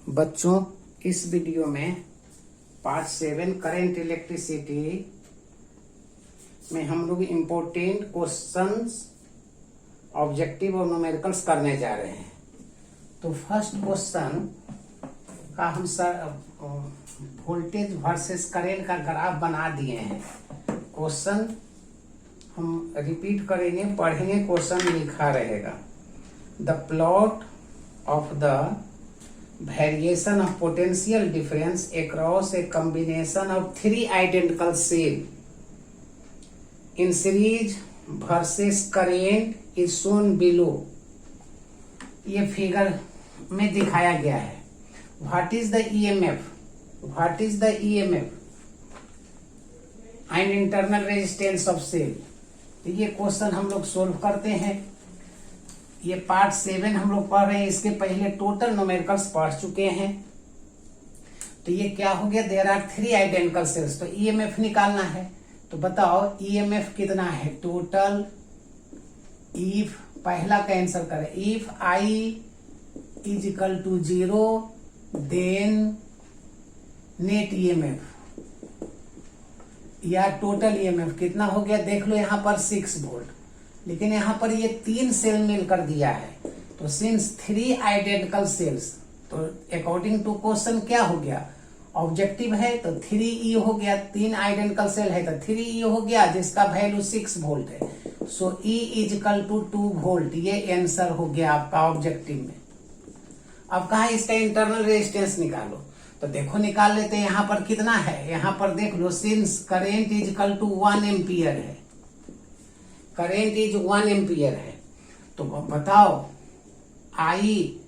बच्चों, इस वीडियो में पार्ट 7 करंट इलेक्ट्रिसिटी में हम लोग इम्पोर्टेंट क्वेश्चंस ऑब्जेक्टिव और न्यूमेरिकल्स करने जा रहे हैं। तो फर्स्ट क्वेश्चन का हम वोल्टेज वर्सेस करंट का ग्राफ बना दिए हैं। क्वेश्चन हम रिपीट करेंगे, पढ़ेंगे, क्वेश्चन लिखा रहेगा। The plot of the variation of potential difference across a combination of three identical cell in series versus current is shown below। ये फिगर में दिखाया गया है। What is the EMF? What is the EMF and internal resistance of cell? तो ये question हम लोग solve करते हैं। ये पार्ट 7 हम लोग पढ़ रहे हैं। इसके पहले टोटल न्यूमेरिकल्स पढ़ चुके हैं। तो ये क्या हो गया, देयर आर 3 आइडेंटिकल सेल्स। तो ईएमएफ निकालना है। तो बताओ ईएमएफ कितना है टोटल। इफ पहला का आंसर करें, if I is equal to 0 then net EMF या टोटल ईएमएफ कितना हो गया। देख लो यहाँ पर 6 वोल्ट, लेकिन यहां पर ये 3 सेल मिलकर दिया है। तो सिंस 3 आइडेंटिकल सेल्स, तो अकॉर्डिंग टू क्वेश्चन क्या हो गया, ऑब्जेक्टिव है तो 3E हो गया। 3 आइडेंटिकल सेल है तो 3E हो गया, जिसका वैल्यू 6 वोल्ट है। So E is equal to 2 volt. ये आंसर हो गया आपका ऑब्जेक्टिव में। अब कहा इसका इंटरनल रेजिस्टेंस निकालो। तो देखो निकाल लेते हैं। यहां पर कितना है, यहां पर देख लो, since current is equal to 1 ampere है, करेंट इज 1 एम्पियर है। तो बताओ आई,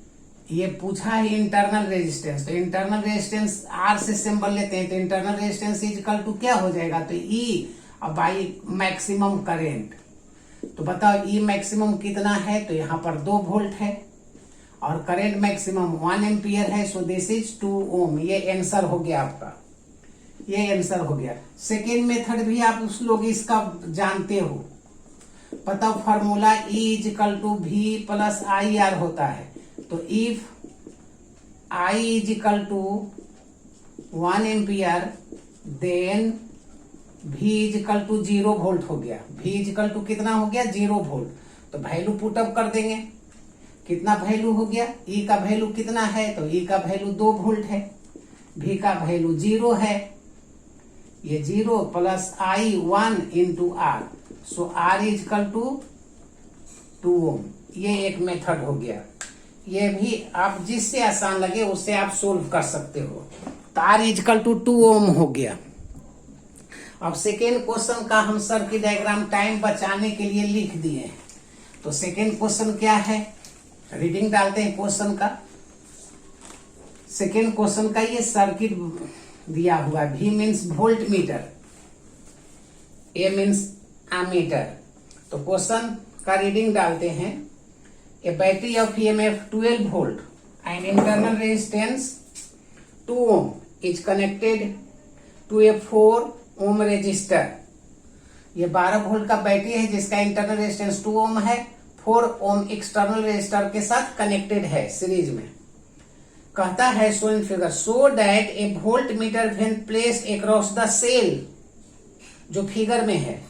ये पूछा है इंटरनल रेजिस्टेंस। तो इंटरनल रेजिस्टेंस आर से सिंबल लेते हैं। तो internal resistance is equal to क्या हो जाएगा, तो ई अब आई मैक्सिमम करेंट। तो बताओ ई मैक्सिमम कितना है, तो यहाँ पर 2 वोल्ट है और करेंट मैक्सिमम 1 एम्पियर है। सो दिस इज 2 ओम। ये आंसर हो गया आपका, ये आंसर हो गया। सेकेंड मेथड भी आप उस लोग इसका जानते हो। पता formula E is equal to V plus I R होता है। तो if I is equal to 1 ampere then V is equal to 0 volt हो गया। V इज इक्वल टू कितना हो गया, 0 वोल्ट। तो वैल्यू पुटअप कर देंगे। कितना वैल्यू हो गया, E का वैल्यू कितना है, तो E का वैल्यू 2 वोल्ट है, V का वैल्यू 0 है। ये 0 plus I 1 into R. So R is equal to 2 ohm. ये एक मेथड हो गया। ये भी आप जिससे आसान लगे उससे आप सोल्व कर सकते हो। तो आर इज इक्वल टू 2 ओम हो गया। अब सेकेंड क्वेश्चन का हम सर्किट डायग्राम टाइम बचाने के लिए लिख दिए हैं। तो सेकेंड क्वेश्चन क्या है, रीडिंग डालते हैं क्वेश्चन का। सेकेंड क्वेश्चन का ये सर्किट दिया हुआ है। V means voltmeter, A means ammeter. तो क्वेश्चन का रीडिंग डालते हैं। A battery of EMF 12 volt and internal resistance 2 ohm is connected to a 4 ohm resistor. ये 12 वोल्ट का बैटरी है जिसका इंटरनल रेजिस्टेंस 2 ओम है, 4 ओम एक्सटर्नल रेजिस्टर के साथ कनेक्टेड है सीरीज में। कहता है show in figure, so that a voltmeter when placed across the cell, जो फिगर में है,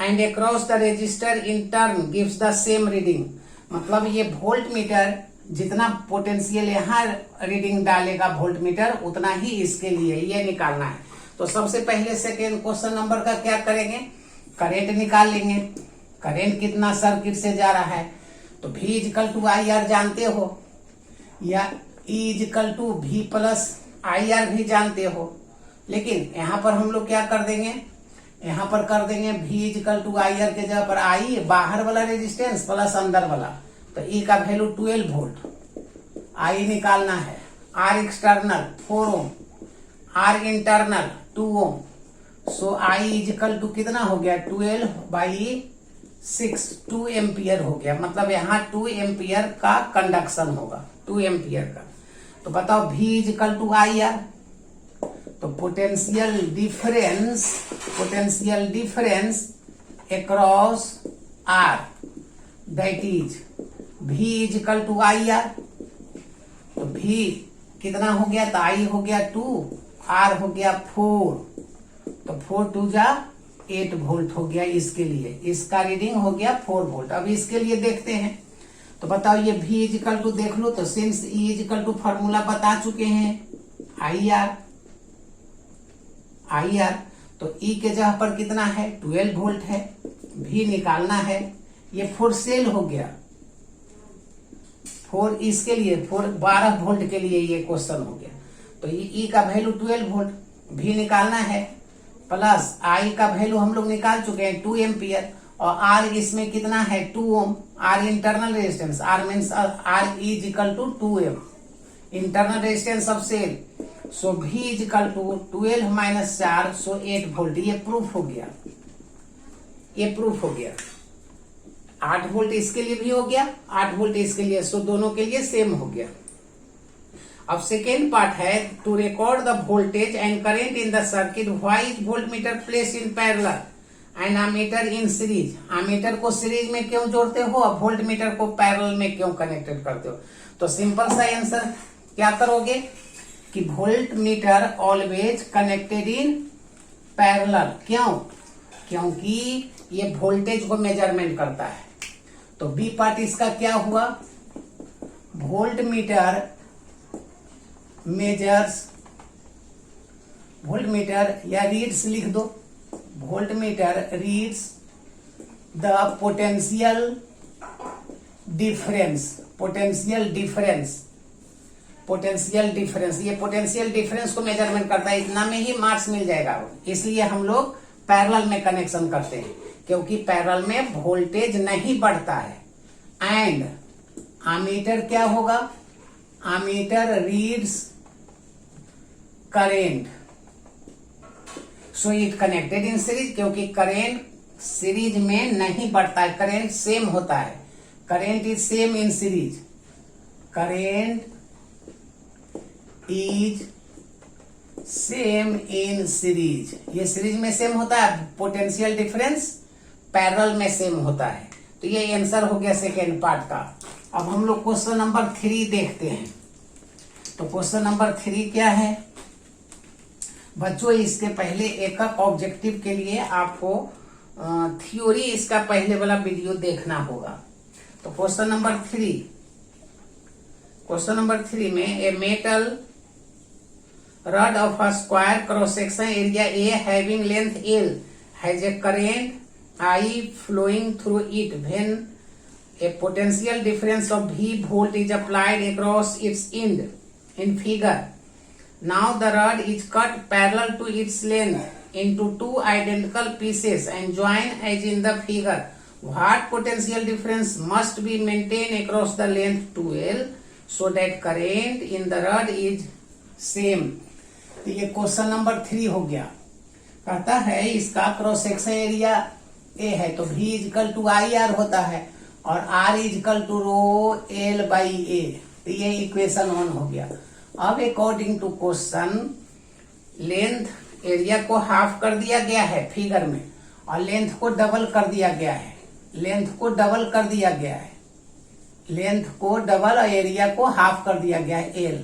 and across the resistor in turn gives the same reading. मतलब ये वोल्ट मीटर जितना पोटेंशियल यहाँ रीडिंग डालेगा वोल्ट मीटर, उतना ही इसके लिए ये निकालना है। तो सबसे पहले सेकेंड क्वेश्चन नंबर का क्या करेंगे, करेंट निकाल लेंगे। करेंट कितना सर्किट से जा रहा है, तो V is equal to I R जानते हो, या E is equal to V plus I R भी जानते हो। लेकिन यहाँ पर हम लोग क्या कर देंगे, यहाँ पर कर देंगे V is equal to I R के जगह पर आई बाहर वाला रेजिस्टेंस प्लस अंदर वाला। तो E का वैल्यू 12 वोल्ट, I निकालना है। R external 4 ohm, R internal 2 ohm. So I is equal to कितना हो गया, 12/6, 2 एम्पियर हो गया। मतलब यहाँ 2 एम्पियर का कंडक्शन होगा, 2 एम्पियर का। तो बताओ V is equal to I R. तो potential difference across R, that is V is equal to IR। तो V कितना हो गया? तो I हो गया 2, R हो गया 4, तो 4 2 जा 8 वोल्ट हो गया इसके लिए। इसका रीडिंग हो गया 4 वोल्ट। अब इसके लिए देखते हैं, तो बताओ ये V इज इक्वल टू देख लो, तो since E is equal to formula बता चुके हैं IR, तो E के जगह पर कितना है? 12 वोल्ट है। V निकालना है, ये 4 सेल हो गया, 4 इसके लिए 12 वोल्ट के लिए ये क्वेश्चन हो गया। तो ये E का वैल्यू 12 वोल्ट, V निकालना है, प्लस I का वैल्यू हम लोग निकाल चुके हैं 2 एम्पियर, और R इसमें कितना है? 2 ohm. R internal resistance, R means R is equal to 2M, internal resistance of cell. So V is equal to 12 minus 4, so 8 volt. ये प्रूफ हो गया, ये प्रूफ हो गया। 8 वोल्ट इसके लिए भी हो गया, 8 वोल्ट इसके लिए, सो दोनों के लिए सेम हो गया। अब सेकेंड पार्ट है, to record the voltage and current in the circuit, why is voltmeter place in parallel and ammeter in series. Ammeter को सीरीज में क्यों जोड़ते हो, अब वोल्टमीटर को पैरेलल में क्यों कनेक्टेड करते हो? तो सिंपल सा आंसर क्या करोगे कि voltmeter always connected in parallel. क्यों? क्योंकि ये वोल्टेज को मेजरमेंट करता है। तो बी पार्ट इसका क्या हुआ? वोल्टमीटर मेजर्स, वोल्टमीटर या रीड्स लिख दो, voltmeter reads the potential difference, potential difference, potential difference, ये पोटेंशियल डिफरेंस को मेजरमेंट करता है। इतना में ही मार्क्स मिल जाएगा, इसलिए हम लोग पैरेलल में कनेक्शन करते हैं, क्योंकि पैरेलल में वोल्टेज नहीं बढ़ता है। एंड अमीटर क्या होगा? Ammeter reads current, so it connected in series, क्योंकि करेंट सीरीज में नहीं बढ़ता है, करेंट सेम होता है। Current is same in series, current is same in series, ये सीरीज में सेम होता है। पोटेंशियल डिफरेंस पैरेलल में सेम होता है। तो ये आंसर हो गया सेकेंड पार्ट का। अब हम लोग क्वेश्चन नंबर 3 देखते हैं। तो क्वेश्चन नंबर 3 क्या है बच्चों? इसके पहले एक ऑब्जेक्टिव के लिए आपको थ्योरी इसका पहले वाला वीडियो देखना होगा। तो क्वेश्चन नंबर 3, क्वेश्चन नंबर 3 में a metal rod of a square cross section area A having length L has a current I flowing through it when a potential difference of V volt is applied across its end in figure. Now the rod is cut parallel to its length into 2 identical pieces and joined as in the figure. What potential difference must be maintained across the length 2L so that current in the rod is same? तो ये question number 3 हो गया। कहता है इसका cross section area A है, तो V is equal to IR होता है और R is equal to rho L by A. तो ये इक्वेशन 1 हो गया। अब according to question length area को हाफ कर दिया गया है फिगर में, और लेंथ को डबल कर दिया गया है, लेंथ को डबल कर दिया गया है, लेंथ को डबल और एरिया को हाफ कर दिया गया है L,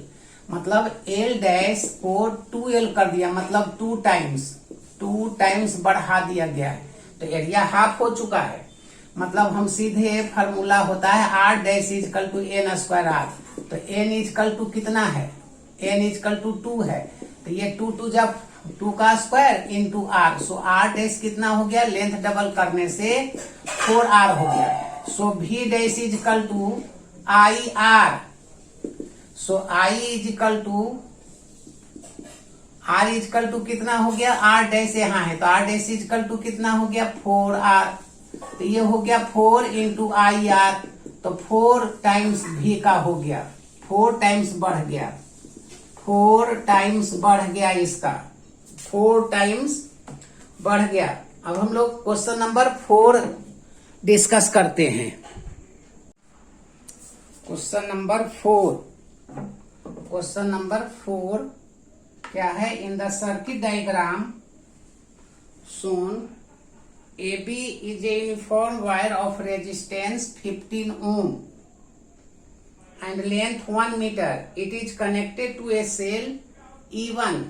मतलब L डैश को 2L कर दिया, मतलब 2 टाइम्स बढ़ा दिया गया है। तो एरिया हाफ हो चुका है, मतलब हम सीधे फार्मूला होता है R dash is equal to N square R। तो N इजकल टू कितना है? N इजकल टू 2 है, तो ये 2 जब 2 का स्क्वायर इंटू R, सो R डैश कितना हो गया? लेंथ डबल करने से 4R हो गया। सो V dash is equal to IR, so I is equal to R is equal to कितना हो गया? R डैश यहाँ है, तो R डैश इजकल टू कितना हो गया? 4R। तो ये हो गया 4 इंटू IR, तो 4 टाइम्स V का हो गया, 4 टाइम्स बढ़ गया, 4 टाइम्स बढ़ गया, इसका 4 टाइम्स बढ़ गया। अब हम लोग क्वेश्चन नंबर 4 डिस्कस करते हैं। क्वेश्चन नंबर 4, क्वेश्चन नंबर 4 क्या है? इन the circuit diagram shown AB is a uniform wire of resistance 15 ohm and length 1 meter. It is connected to a cell E1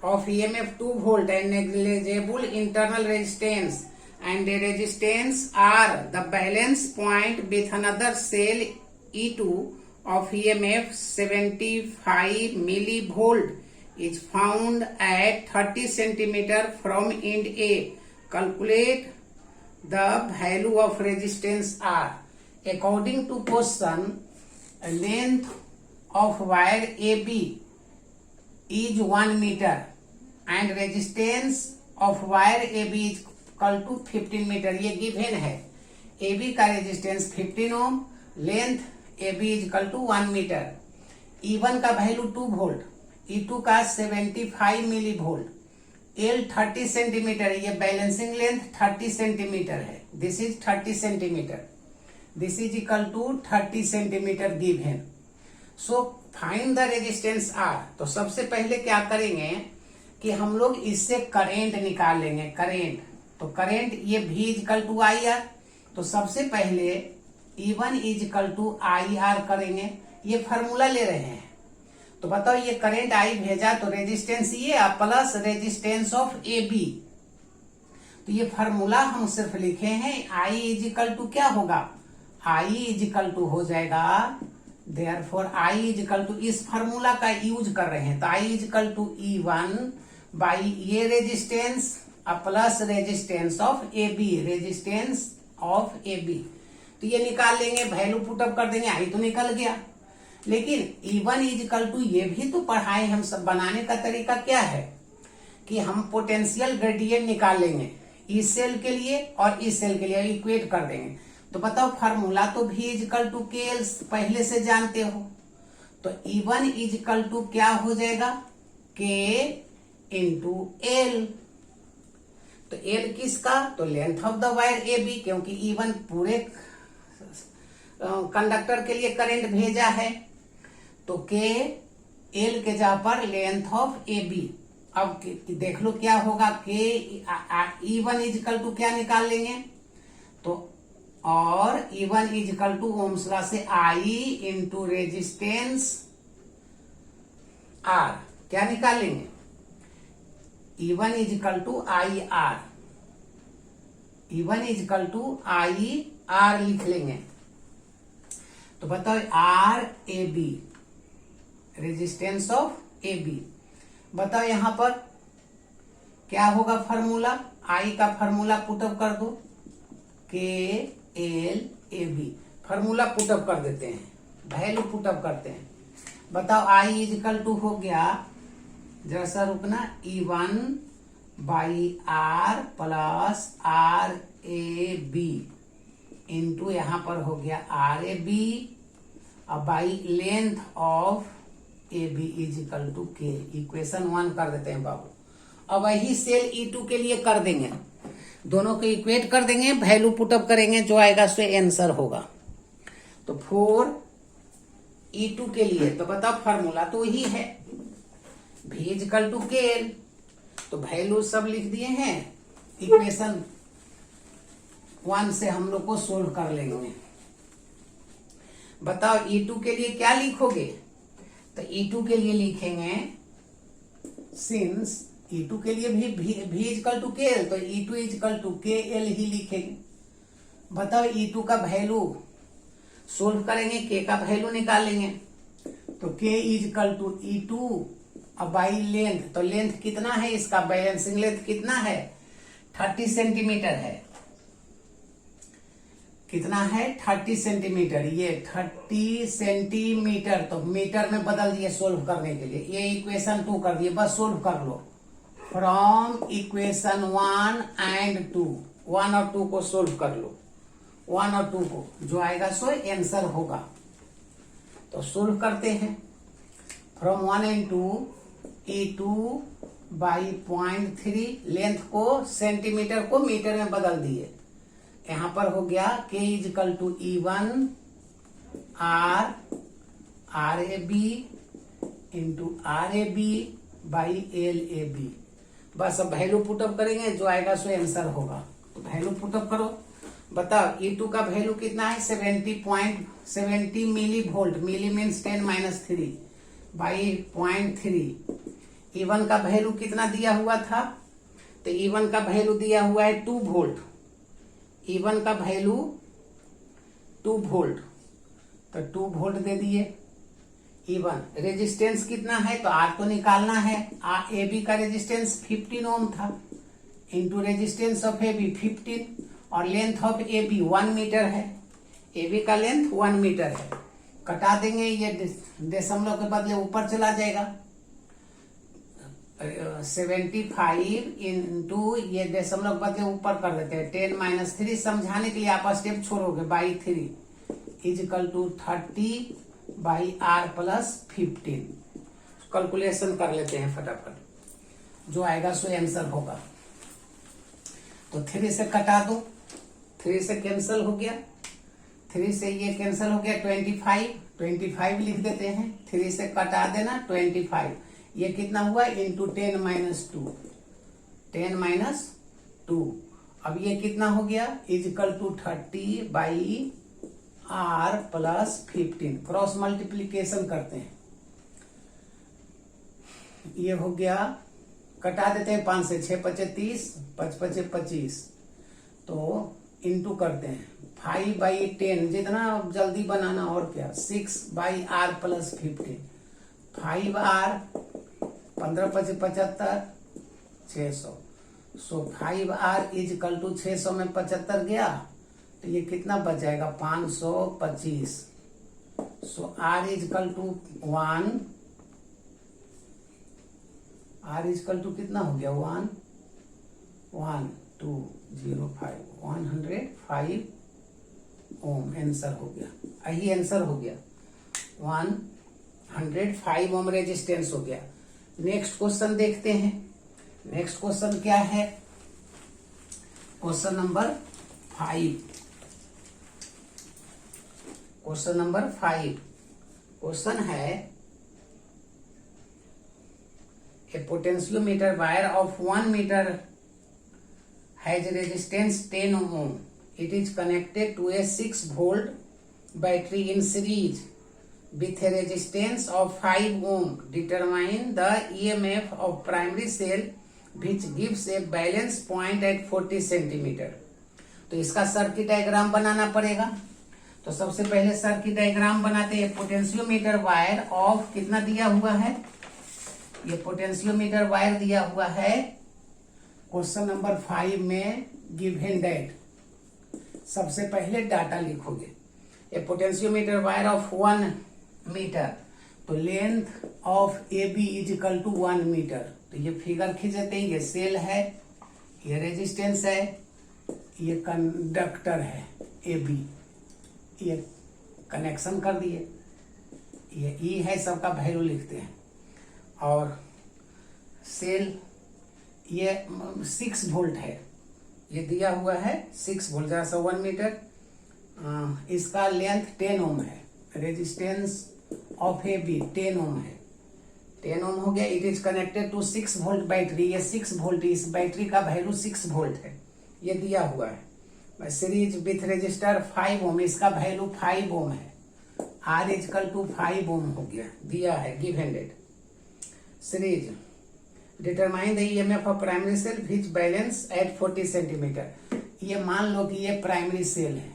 of EMF 2 volt and negligible internal resistance, and the resistance R, the balance point with another cell E2 of EMF 75 millivolt is found at 30 centimeter from end A. Calculate the value of resistance R. According to question, length of wire AB is 1 meter and resistance of wire AB is equal to 15 metre. ये given है. AB का resistance 15 ohm, length AB is equal to 1 metre, E1 का value 2 volt, E2 का 75 millivolt, L 30 centimetre. ये balancing length 30 centimetre है. This is 30 centimetre. This is equal to 30 centimetre given. So find the resistance R. तो सबसे पहले क्या करेंगे कि हम लोग इससे करेंट निकाल लेंगे. करेंट, तो करेंट ये V equal to I R. तो सबसे पहले E1 is equal to I R करेंगे. ये फार्मूला ले रहे हैं. तो बताओ ये करेंट आई भेजा तो रेजिस्टेंस ये plus resistance of A B. तो ये फार्मूला हम सिर्फ लिखे हैं. आई इज इक्वल टू क्या होगा, आई इज इक्वल टू हो जाएगा, therefore I is equal to, इस फार्मूला का यूज कर रहे हैं. तो I is equal to E1 by ये resistance plus resistance of A B, resistance of A B. तो ये निकाल लेंगे, वैल्यू पुटअप कर देंगे, आई तो निकल गया. लेकिन E1 इज इक्वल टू, ये भी तो पढ़ाए हम सब. बनाने का तरीका क्या है कि हम पोटेंशियल ग्रेडियंट निकाल लेंगे इस सेल के लिए और इस सेल के लिए, इक्वेट कर देंगे. तो बताओ फार्मूला तो V इज इक्वल टू के एल पहले से जानते हो. तो E1 इज इक्वल टू क्या हो जाएगा, K इंटू एल. तो एल किसका, तो length of the wire A B, क्योंकि E1 पूरे कंडक्टर के लिए करंट भेजा है. तो के एल के जगह पर लेंथ ऑफ ए बी. अब देख लो क्या होगा, के E1 इज इक्वल टू क्या निकाल लेंगे, तो और E1 is equal to Ohm's law से आई इंटू रेजिस्टेंस आर क्या निकाल लेंगे, E1 is equal to I R. E1 is equal to I R लिख लेंगे. तो बताओ R A B, resistance of A B. बताओ यहां पर क्या होगा फार्मूला, आई का फार्मूला पुटअप कर दो, K L A B. Formula put up कर देते हैं, वैल्यू पुटअप करते हैं. बताओ आई इज इक्वल टू हो गया, जरा सा रुकना, E1 by R plus R A B into यहां पर हो गया आर ए बी और by length of A B is equal to K. Equation 1 कर देते हैं बाबू. अब वही सेल E2 के लिए कर देंगे, दोनों को इक्वेट कर देंगे, वैल्यू पुटअप करेंगे, जो आएगा सो आंसर होगा. तो 4 E2 के लिए तो बताओ फार्मूला तो वही है, V इज इक्वल टू के एल. तो वैल्यू सब लिख दिए हैं. इक्वेशन 1 से हम लोग को सोल्व कर लेंगे. बताओ E2 के लिए क्या लिखोगे, तो E2 के लिए लिखेंगे, सिंस E2 के लिए भी V इज इक्वल टू के एल, तो E2 इज इक्वल टू के एल ही लिखेंगे. बताओ E2 का वैल्यू सोल्व करेंगे, K का वैल्यू निकालेंगे. तो K is equal to E2 अब बाई लेंथ. तो लेंथ कितना है इसका, बैलेंसिंग लेंथ कितना है, 30 सेंटीमीटर है. कितना है, 30 सेंटीमीटर. ये 30 सेंटीमीटर तो मीटर में बदल दिए सोल्व करने के लिए. ये इक्वेशन 2 कर दिए, बस सोल्व कर लो फ्रॉम इक्वेशन 1 एंड 2. 1 और 2 को सोल्व कर लो, 1 और 2 को, जो आएगा सो आंसर होगा. तो सोल्व करते हैं. From 1 and 2, E2 by 0.3, length को सेंटीमीटर को मीटर में बदल दिए. यहां पर हो गया K is equal to E1 R A B into R A B by L A B. बस अब वैल्यू पुटअप करेंगे, जो आएगा सो आंसर होगा। तो वैल्यू पुटअप करो, बताओ E2 का वैल्यू कितना है 70 milli volt, milli means 10-3 by 0.3। E1 का वैल्यू कितना दिया हुआ था, तो E1 का वैल्यू दिया हुआ है 2 वोल्ट, E1 का वैल्यू 2 वोल्ट, तो 2 वोल्ट दे दिए। E1 रेजिस्टेंस कितना है, तो R तो निकालना है, AB का रेजिस्टेंस 15 ओम था, इंटू रेजिस्टेंस ऑफ AB 15, और लेंथ ऑफ AB 1 मीटर है, AB का लेंथ 1 मीटर है। कटा देंगे, ये दशमलव के बदले ऊपर चला जाएगा, 75 इंटू ये दशमलव बदले ऊपर कर देते हैं 10-3, समझाने के लिए आप स्टेप छोड़ोगे, by 3 is equal to 30 by R plus 15। Calculation कर लेते हैं फटाफट, जो आएगा सो आंसर होगा। तो 3 से कटा दो, 3 से कैंसिल हो गया, 3 से ये कैंसिल हो गया, 25 लिख देते हैं, 3 से कटा देना 25, ये कितना हुआ इंटू 10-2, 10-2। अब ये कितना हो गया is equal to 30 by R plus 15, cross multiplication करते हैं, ये हो गया, कटा देते हैं 5 से, 6 पचे 30, 5 पचे 25, तो इंटू करते हैं 5/10, जितना जल्दी बनाना और क्या, 6 बाई R प्लस 15, 5R 15 पचे 75, 600, सो 5R इजिकल टू 600 में 75 गया, तो ये कितना बच जाएगा 525, so R is equal to 1, R is equal to कितना हो गया 105 ओम, आंसर हो गया, यही आंसर हो गया, 105 ओम रेजिस्टेंस हो गया। नेक्स्ट क्वेश्चन देखते हैं, नेक्स्ट क्वेश्चन क्या है, question number 5, question number 5 question है, a potentiometer wire of 1 meter has resistance 10 ohm. It is connected to a 6 volt battery in series with a resistance of 5 ohm. Determine the EMF of primary cell which gives a balance point at 40 centimeter. तो इसका circuit diagram बनाना पड़ेगा। तो सबसे पहले circuit diagram बनाते हैं। Potentiometer wire of कितना दिया हुआ है, ये पोटेंशियोमीटर वायर दिया हुआ है क्वेश्चन नंबर 5 में, गिवन दैट। सबसे पहले डाटा लिखोगे, a potentiometer wire of 1 metre, तो length of A B is equal to 1 metre. तो ये फिगर खींच देते हैं, ये सेल है, ये रेजिस्टेंस है, ये कंडक्टर है ए बी, ये कनेक्शन कर दिए, ये ई है, सबका वैल्यू लिखते हैं। और सेल ये 6 वोल्ट है, ये दिया हुआ है 6 वोल्ट, जरा सा 1 मीटर, इसका लेंथ 10 ओम है, resistance of A B 10 ohm है, 10 ओम हो गया। It is connected to 6 volt battery, ये 6 वोल्ट, इस बैटरी का वैल्यू 6 वोल्ट है, ये दिया हुआ है। सीरीज विथ रजिस्टर 5 ओम, इसका वैल्यू 5 ओम है, आर इजकल टू 5 ओम हो गया, दिया है given date. Series determine the EMF of primary cell which balance at 40 centimetre. ये मान लो कि ये प्राइमरी सेल है,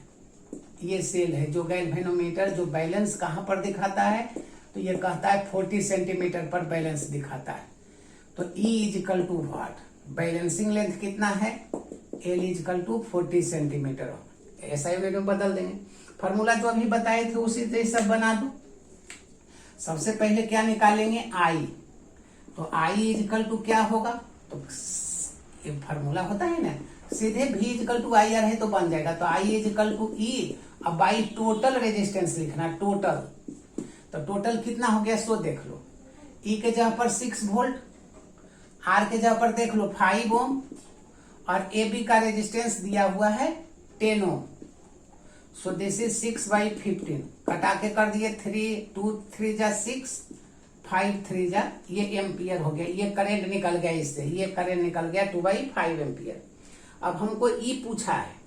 ये सेल है जो गैल्वेनोमीटर जो बैलेंस कहां पर दिखाता है, तो ये कहता है 40 सेंटीमीटर पर बैलेंस दिखाता है। तो E is equal to what, balancing length कितना है, L इजकल टू 40 सेंटीमीटर। ऐसा यूनिट में बदल देंगे, फॉर्मूला जो अभी बताए थे उसी तरह सब बना दो। सबसे पहले क्या निकालेंगे I, तो I इजकल टू क्या होगा, तो ये फॉर्मूला होता है ना, सीधे V इजकल टू IR है तो बन जाएगा। तो I इजकल टू E, अब बाई टोटल रेजिस्टेंस लिखना, टोटल, तो टोटल कितना हो गया सो देख लो। E के जगह पर 6 वोल्ट, R के जगह पर देख लो 5 ओम, और AB का रेजिस्टेंस दिया हुआ है 10 ओम। सो दिस इज 6/15, कटा के कर दिए 3 2 3 जा 6, 5 3 जा, ये एम्पियर हो गया, ये करंट निकल गया इससे, ये करंट निकल गया 2/5 एम्पियर। अब हमको ई पूछा है,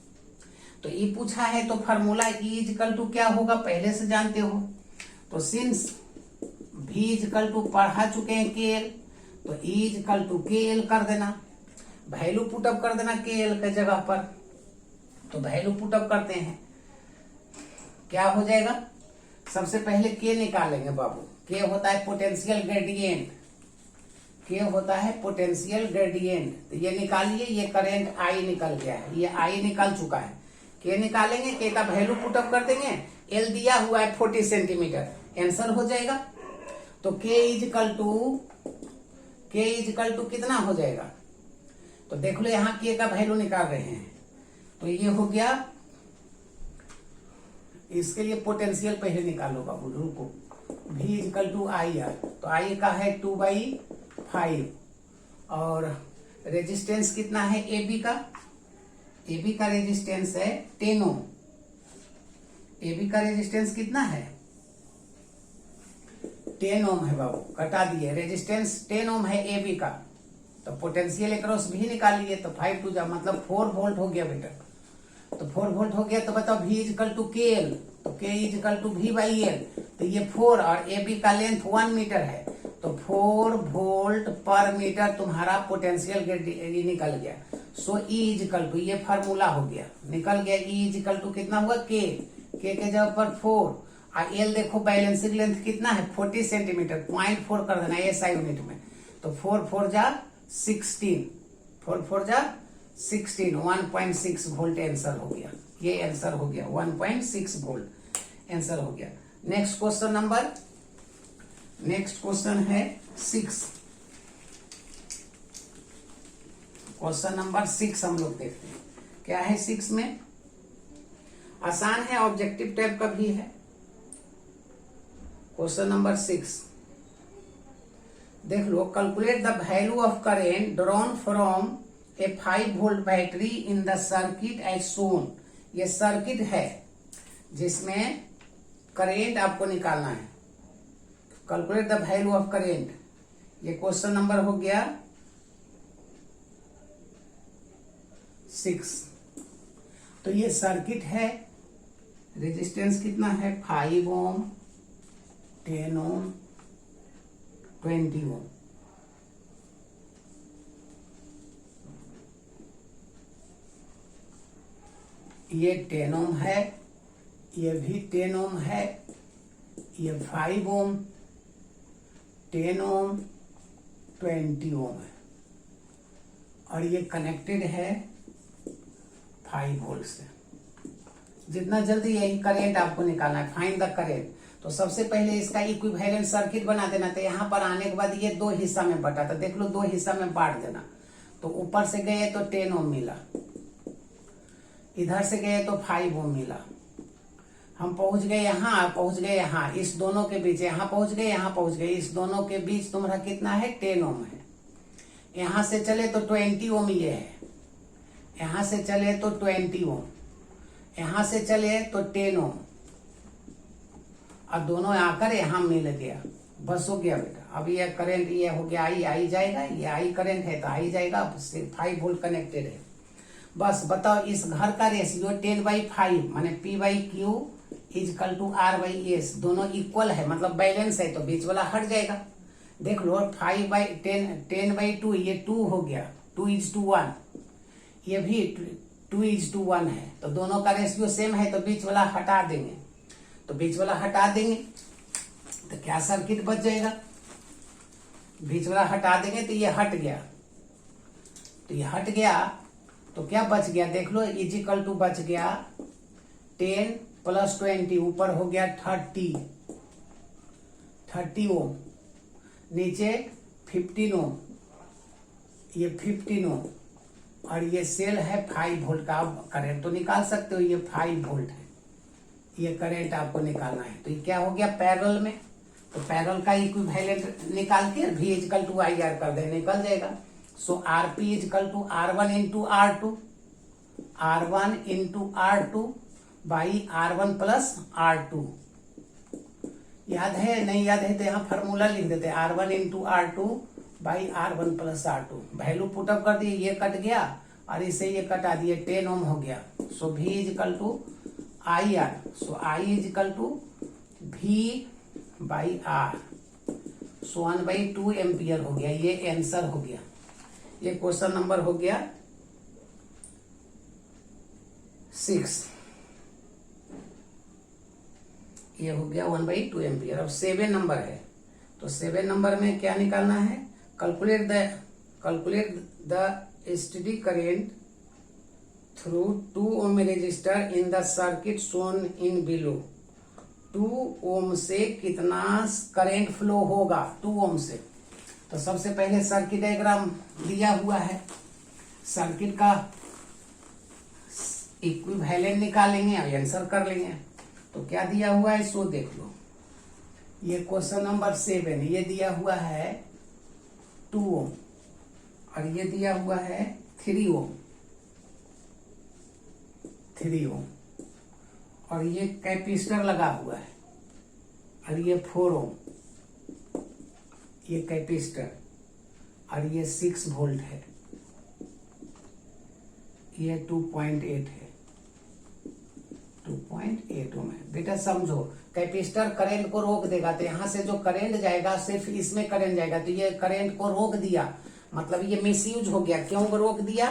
तो ई पूछा है तो फार्मूला ई इजकल टू क्या होगा पहले से जानते हो। तो सिंस भी इजकल टू पढ़ा चुके हैं के एल, तो ई इजकल टू के एल कर देना, वैल्यू पुटअप कर देना के एल के जगह पर। तो वैल्यू पुटअप करते हैं, क्या हो जाएगा, सबसे पहले के निकालेंगे बाबू। के होता है पोटेंशियल ग्रेडियंट, के होता है पोटेंशियल ग्रेडियंट, तो ये निकालिए, ये करंट आई निकल गया है, ये आई निकल चुका है। के निकालेंगे, के का वैल्यू पुटअप कर देंगे, एल दिया हुआ है 40 सेंटीमीटर, आंसर हो जाएगा। तो के इजकल टू कितना हो जाएगा, तो देख लो यहाँ के का वैल्यू निकाल रहे हैं, तो ये हो गया, इसके लिए पोटेंशियल पहले निकालो बाबू, रुको। भी इजकल टू आई आर, तो आई का है 2/5 और रेजिस्टेंस कितना है ए बी का, ए बी का रेजिस्टेंस है 10 ओम। ए बी का रेजिस्टेंस कितना है 10 ओम है बाबू, कटा दिए, रेजिस्टेंस 10 ओम है ए बी का। तो पोटेंशियल अक्रॉस भी निकालिए, तो 5 2 जा मतलब 4 वोल्ट हो गया बेटा। तो 4 वोल्ट हो गया, तो बताओ भी इजकल टू के एल, तो के इजकल टू भी बाई एल, तो ये 4 और ए बी का लेंथ 1 मीटर है, तो 4 वोल्ट पर मीटर तुम्हारा पोटेंशियल निकल गया। सो ई इजकल टू, ये फार्मूला हो गया, निकल गया। ई इजकल टू कितना हुआ, के जगह पर 4 और एल देखो बैलेंसिंग लेंथ कितना है 40 सेंटीमीटर, 0.4 कर देना एसआई यूनिट में। तो 4 4 जा 16, 4 4 जा 16, 1.6 वोल्ट आंसर हो गया, ये आंसर हो गया 1.6 वोल्ट आंसर हो गया। नेक्स्ट क्वेश्चन है 6, क्वेश्चन नंबर 6 हम लोग देखते हैं क्या है। 6 में आसान है, ऑब्जेक्टिव टाइप का भी है। क्वेश्चन नंबर 6 देख लो, calculate the value of current drawn from a 5 volt battery in the circuit as shown. ये सर्किट है जिसमें करेंट आपको निकालना है। Calculate the value of current, ये क्वेश्चन नंबर हो गया 6। तो ये सर्किट है, रेजिस्टेंस कितना है 5 ओम, 10 ओम, 20 ओम। ये 10 ओम है, ये भी 10 ओम है, ये 5 ओम, 10 ओम, 20 ओम है, और ये कनेक्टेड है 5 वोल्ट से। जितना जल्दी यही करंट आपको निकालना है, फाइंड द करंट। तो सबसे पहले इसका इक्विवेलेंट सर्किट बना देना था। यहाँ पर आने के बाद ये 2 हिस्सा में बटा था, देख लो 2 हिस्सा में बांट देना। तो ऊपर से गए तो 10 ओम मिला, इधर से गए तो 5 ओम मिला। हम पहुंच गए यहाँ, पहुंच गए यहाँ, इस दोनों के बीच, यहाँ पहुंच गए, यहाँ पहुंच गए, इस दोनों के बीच तुम्हारा कितना है 10 ओम है। यहाँ से चले तो 20 ओम ये है, यहाँ से चले तो 20 ओम, यहाँ से चले तो 10 ओम, और दोनों आकर यहाँ मिल गया, बस हो गया बेटा। अब ये करंट ये हो गया, आई जाएगा, ये आई करंट है तो आई जाएगा, 5 वोल्ट कनेक्टेड है। बस बताओ इस घर का रेशियो 10/5 माने P/Q इजकल टू R/S, दोनों इक्वल है मतलब बैलेंस है, तो बीच वाला हट जाएगा। देख लो 5/10, 10/2, ये 2 हो गया, 2:1, ये भी 2:1 है, तो दोनों का रेशियो सेम है, तो बीच वाला हटा देंगे। तो बीच वाला हटा देंगे तो क्या सर्किट बच जाएगा, बीच वाला हटा देंगे तो ये हट गया, तो ये हट गया तो क्या बच गया, देख लो इजिकल टू बच गया 10 + 20, ऊपर हो गया 30 ओम, नीचे 15 ओम, ये 15 ओम, और ये सेल है 5 वोल्ट का। आप करंट तो निकाल सकते हो, ये 5 वोल्ट है, ये करंट आपको निकालना है। तो ये क्या हो गया पैरेलल में, तो पैरेलल का इक्विवेलेंट निकाल के V इजकल टू IR कर दे, निकल जाएगा। So RP is equal to R1 × R2, R1 × R2 बाई R1 + R2, याद है? नहीं याद है तो यहाँ फॉर्मूला लिख देते, R1 इंटू R2 बाई R1 plus R2। Value put up कर दिए, ये कट गया और इसे ये कटा दिए, 10 ओम हो गया। सो V is equal to IR, so I is equal to V by R, so 1/2 ampere हो गया। ये आंसर हो गया, ये क्वेश्चन नंबर हो गया 6। ये हो गया 1/2 एम्पियर। अब 7 नंबर है, तो 7 नंबर में क्या निकालना है? Calculate the steady current through 2 ohm resistor in the circuit shown in below. 2 ohm से कितना करंट फ्लो होगा? 2 ओम से। तो सबसे पहले सर्किट डायग्राम दिया हुआ है, सर्किट का इक्विवेलेंट निकालेंगे और आंसर कर लेंगे। तो क्या दिया हुआ है सो देख लो। ये क्वेश्चन नंबर 7, ये दिया हुआ है 2 ओम और ये दिया हुआ है 3 ओम, 3 ओम, और ये कैपेसिटर लगा हुआ है और ये 4 ओम, ये कैपेसिटर, और ये 6 वोल्ट है, ये 2.8 है, 2.8 ओम है। बेटा समझो, कैपेसिटर करंट को रोक देगा, तो यहां से जो करंट जाएगा सिर्फ इसमें करंट जाएगा, तो ये करंट को रोक दिया, मतलब ये मिसयूज हो गया। क्यों रोक दिया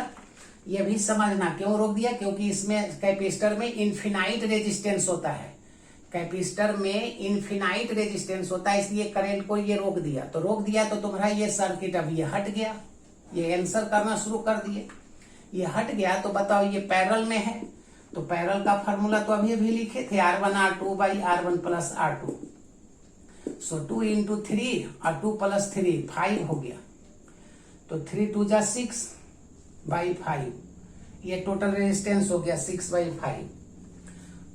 ये भी समझना, क्यों रोक दिया? क्योंकि इसमें कैपेसिटर में इनफिनाइट रेजिस्टेंस होता है, कैपेसिटर में इनफिनाइट रेजिस्टेंस होता है, इसलिए करंट को ये रोक दिया। तो रोक दिया तो तुम्हारा ये सर्किट अब ये हट गया, ये आंसर करना शुरू कर दिए। ये हट गया तो बताओ ये पैरेलल में है, तो पैरेलल का फॉर्मूला तो अभी अभी लिखे थे, R1 R2 बाई R1 प्लस R2। सो 2 इंटू 3 और 2 प्लस 3 5 हो गया, तो 3 2 जा 6 बाई 5, ये टोटल रेजिस्टेंस हो गया 6/5।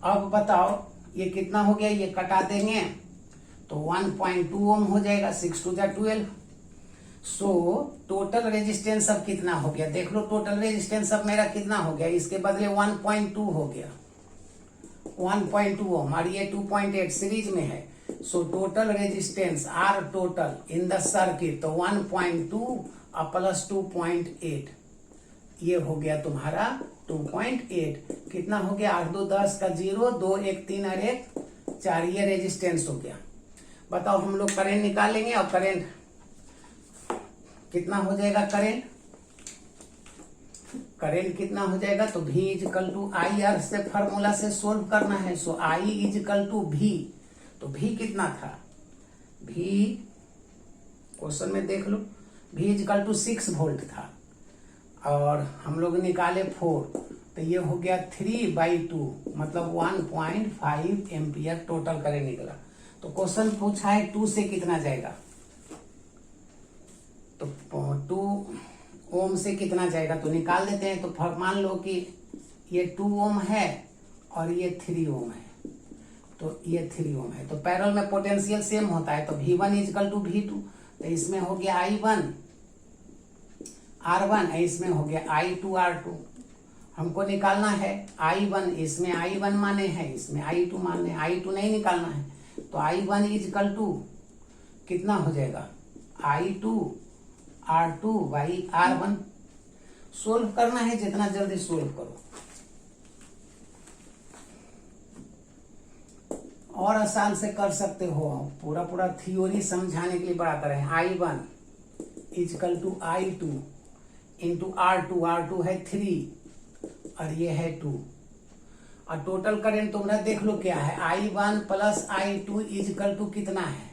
अब बताओ ये कितना हो गया? ये कटा देंगे तो 1.2 ओम हो जाएगा, 6 2 जा 12। सो टोटल रेजिस्टेंस अब कितना हो गया? देख लो टोटल रेजिस्टेंस अब मेरा कितना हो गया, इसके बदले 1.2 हो गया, 1.2 ओम, और ये 2.8 सीरीज में है। So total resistance R total in the circuit, तो 1.2 प्लस 2.8, ये हो गया तुम्हारा 2.8। कितना हो गया? 8 2 10 का 0, 2 1 3 और 1 4, ये रेजिस्टेंस हो गया। बताओ हम लोग करंट निकालेंगे, और करंट कितना हो जाएगा? करंट कितना हो जाएगा? तो V is equal to IR से फॉर्मूला से सोल्व करना है। So I is equal to V, तो V कितना था? V क्वेश्चन में देख लो, V is equal to 6 volt था और हम लोग निकाले 4, तो ये हो गया 3/2, मतलब 1.5 एम्पियर टोटल करंट निकला। तो क्वेश्चन पूछा है 2 से कितना जाएगा, तो 2 ओम से कितना जाएगा, तो निकाल देते हैं। तो मान लो कि ये 2 ओम है और ये 3 ओम है, तो ये 3 ओम है, तो पैरेलल में पोटेंशियल सेम होता है, तो V1 is equal to V2, तो इसमें हो गया I1 R1, इसमें हो गया I2 R2। हमको निकालना है I1, इसमें I1 माने हैं, इसमें I2 माने, I2 नहीं निकालना है, तो I1 इज इक्वल टू कितना हो जाएगा? I2 R2 बाई R1। सोल्व करना है, जितना जल्दी सोल्व करो। और आसान से कर सकते हो, पूरा पूरा थ्योरी समझाने के लिए बड़ा करें। I1 is equal to I2 into R2, R2 है 3 और ये है 2, और टोटल करंट तुम्हारा देख लो क्या है, I1 plus I2 is equal to कितना है?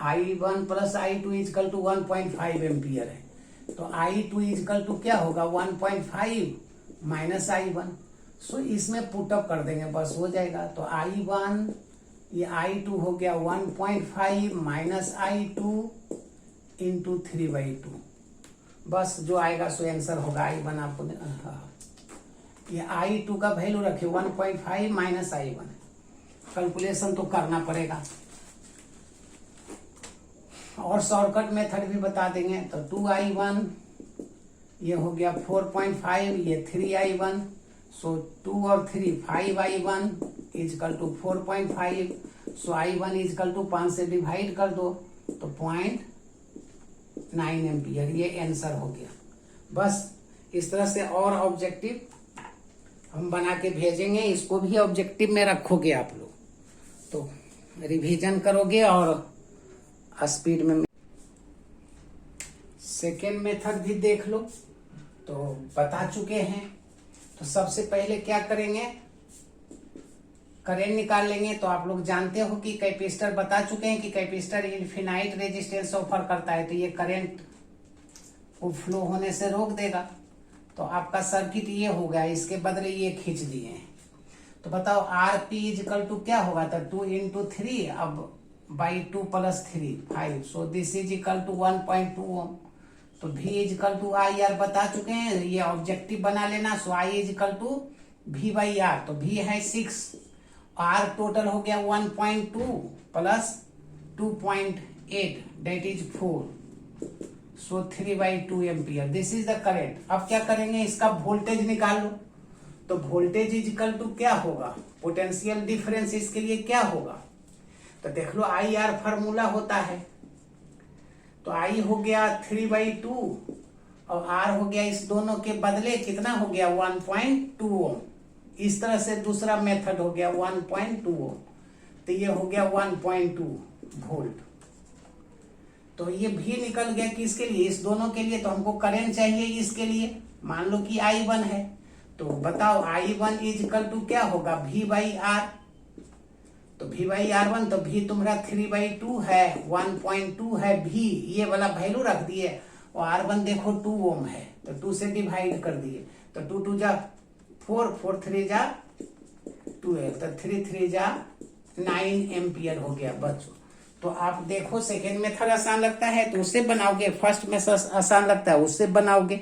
I1 plus I2 is equal to 1.5 ampere है, तो I2 इज इक्वल टू क्या होगा? 1.5 माइनस I1। सो इसमें पुटअप कर देंगे, बस हो जाएगा। तो I1 ये I2 हो गया 1.5 माइनस I2 इंटू 3/2, बस जो आएगा सो आंसर होगा। I1 आपको ये I2 का वैल्यू रखे 1.5 माइनस I1, कैलकुलेशन तो करना पड़ेगा, और शॉर्टकट मेथड भी बता देंगे। तो 2I1 ये हो गया 4.5, ये 3I1, सो 2 और 3 5I1 is equal to 4.5, so I1 is equal to 5 से डिवाइड कर दो तो 0.9 एम्पियर, ये आंसर हो गया। बस इस तरह से और ऑब्जेक्टिव हम बना के भेजेंगे, इसको भी ऑब्जेक्टिव में रखोगे आप लोग तो रिवीजन करोगे और स्पीड में। सेकेंड मेथड भी देख लो, तो बता चुके हैं। तो सबसे पहले क्या करेंगे, करंट निकाल लेंगे। तो आप लोग जानते हो कि कैपेसिटर, बता चुके हैं कि कैपेसिटर इनफिनाइट रेजिस्टेंस ऑफर करता है, तो ये करंट को फ्लो होने से रोक देगा। तो आपका सर्किट ये हो गया, इसके बदले ये खींच दिए हैं। तो बताओ RP इजकल टू क्या होगा, तो 2 into 3 अब by 2 + 3 5, so this is equal to 1.2 ohm. तो V इजकल टू IR बता चुके हैं, ये ऑब्जेक्टिव बना लेना। सो I इजकल टू V/R, तो V है 6, R टोटल हो गया 1.2 + 2.8 that is 4, so 3/2 ampere, this is the current. अब क्या करेंगे, इसका वोल्टेज निकाल लो। तो वोल्टेज इजकल टू क्या होगा, पोटेंशियल डिफरेंस इसके लिए क्या होगा, तो देख लो IR फार्मूला होता है। तो I हो गया 3/2 और R हो गया, इस दोनों के बदले कितना हो गया 1.2 ओम। इस तरह से दूसरा मेथड हो गया 1.2 ओम, तो ये हो गया 1.2 वोल्ट। तो ये भी निकल गया किसके लिए, इस दोनों के लिए। तो हमको करंट चाहिए इसके लिए, मान लो कि I1 है। तो बताओ I1 इजकल टू क्या होगा, V/R। तो V/R1, तो V तुम्हारा 3/2 है, 1.2 है V, ये वाला वैल्यू रख दिए। और R1 देखो 2 ओम है, तो 2 से डिवाइड कर दिए। तो 2 2 जा 4, 4 3 जा 12, तो 3 3 जा 9 एम्पियर हो गया बच्चों। तो आप देखो सेकेंड मेथड आसान लगता है तो उससे बनाओगे, फर्स्ट में आसान लगता है उससे बनाओगे।